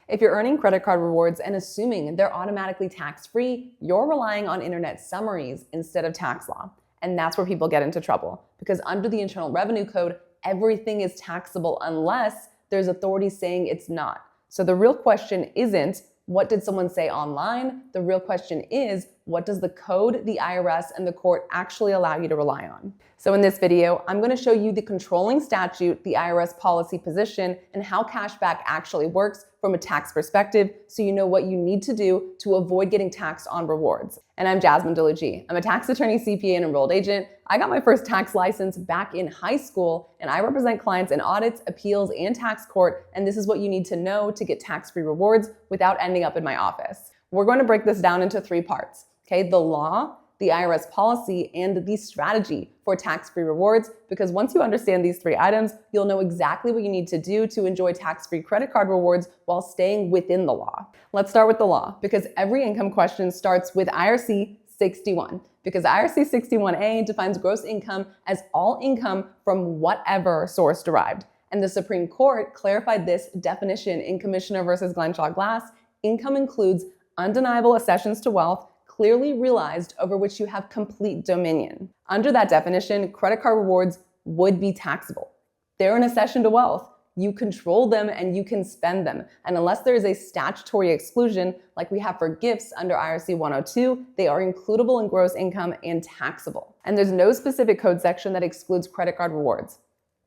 If you're earning credit card rewards and assuming they're automatically tax-free, you're relying on internet summaries instead of tax law. And that's where people get into trouble, because under the Internal Revenue Code, everything is taxable unless there's authority saying it's not. So the real question isn't, what did someone say online? The real question is, what does the code, the IRS, and the court actually allow you to rely on? So in this video, I'm going to show you the controlling statute, the IRS policy position, and how cashback actually works from a tax perspective, so you know what you need to do to avoid getting taxed on rewards. And I'm Jasmine DiLucci. I'm a tax attorney, CPA, and enrolled agent. I got my first tax license back in high school, and I represent clients in audits, appeals, and tax court, and this is what you need to know to get tax-free rewards without ending up in my office. We're going to break this down into 3 parts, okay? The law, the IRS policy, and the strategy for tax-free rewards, because once you understand these 3 items, you'll know exactly what you need to do to enjoy tax-free credit card rewards while staying within the law. Let's start with the law, because every income question starts with IRC 61, because IRC 61A defines gross income as all income from whatever source derived. And the Supreme Court clarified this definition in Commissioner versus Glenshaw Glass. Income includes undeniable accessions to wealth clearly realized over which you have complete dominion. Under that definition, credit card rewards would be taxable. They're an accession to wealth. You control them and you can spend them. And unless there is a statutory exclusion, like we have for gifts under IRC 102, they are includable in gross income and taxable. And there's no specific code section that excludes credit card rewards.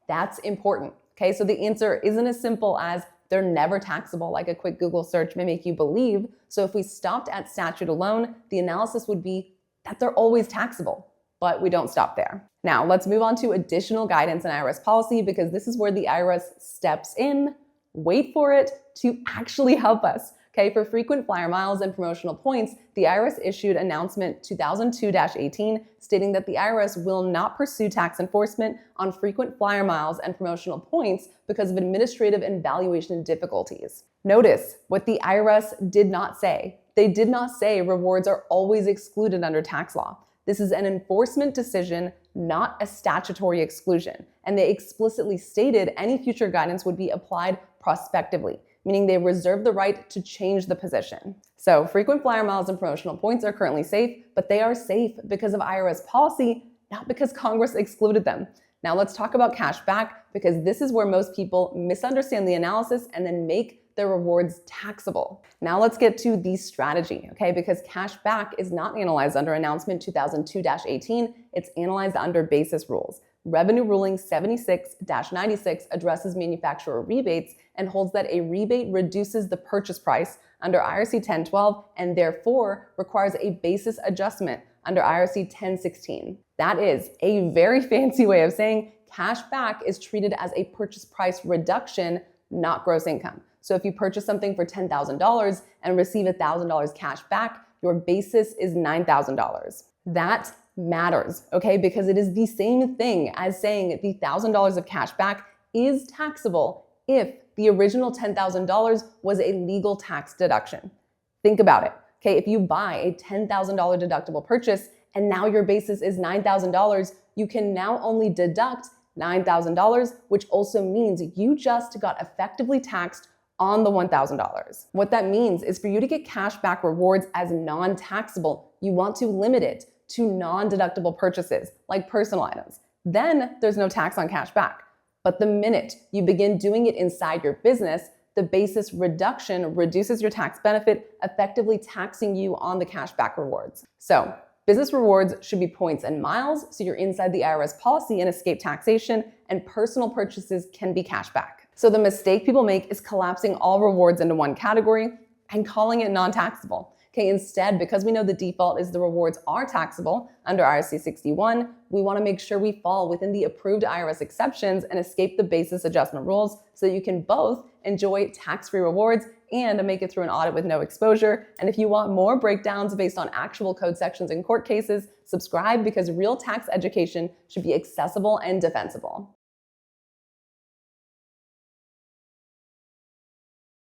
That's important, okay? So the answer isn't as simple as they're never taxable, like a quick Google search may make you believe. So if we stopped at statute alone, the analysis would be that they're always taxable, but we don't stop there. Now let's move on to additional guidance in IRS policy, because this is where the IRS steps in, wait for it, to actually help us. Okay, for frequent flyer miles and promotional points, the IRS issued announcement 2002-18 stating that the IRS will not pursue tax enforcement on frequent flyer miles and promotional points because of administrative and valuation difficulties. Notice what the IRS did not say. They did not say rewards are always excluded under tax law. This is an enforcement decision, not a statutory exclusion. And they explicitly stated any future guidance would be applied prospectively, meaning they reserve the right to change the position. So frequent flyer miles and promotional points are currently safe, but they are safe because of IRS policy, not because Congress excluded them. Now let's talk about cash back, because this is where most people misunderstand the analysis and then make their rewards taxable. Now let's get to the strategy, okay? Because cash back is not analyzed under announcement 2002-18, it's analyzed under basis rules. Revenue Ruling 76-96 addresses manufacturer rebates and holds that a rebate reduces the purchase price under IRC 1012 and therefore requires a basis adjustment under IRC 1016. That is a very fancy way of saying cash back is treated as a purchase price reduction, not gross income. So if you purchase something for $10,000 and receive $1,000 cash back, your basis is $9,000. That matters, okay? Because it is the same thing as saying the $1,000 of cash back is taxable if the original $10,000 was a legal tax deduction. Think about it, okay? If you buy a $10,000 deductible purchase and now your basis is $9,000, you can now only deduct $9,000, which also means you just got effectively taxed on the $1,000. What that means is for you to get cash back rewards as non-taxable, you want to limit it to non-deductible purchases like personal items. Then there's no tax on cash back. But the minute you begin doing it inside your business, the basis reduction reduces your tax benefit, effectively taxing you on the cash back rewards. So business rewards should be points and miles, so you're inside the IRS policy and escape taxation, and personal purchases can be cash back. So the mistake people make is collapsing all rewards into one category and calling it non-taxable. Okay, instead, because we know the default is the rewards are taxable under IRC 61, we want to make sure we fall within the approved IRS exceptions and escape the basis adjustment rules so that you can both enjoy tax-free rewards and make it through an audit with no exposure. And if you want more breakdowns based on actual code sections in court cases, subscribe, because real tax education should be accessible and defensible.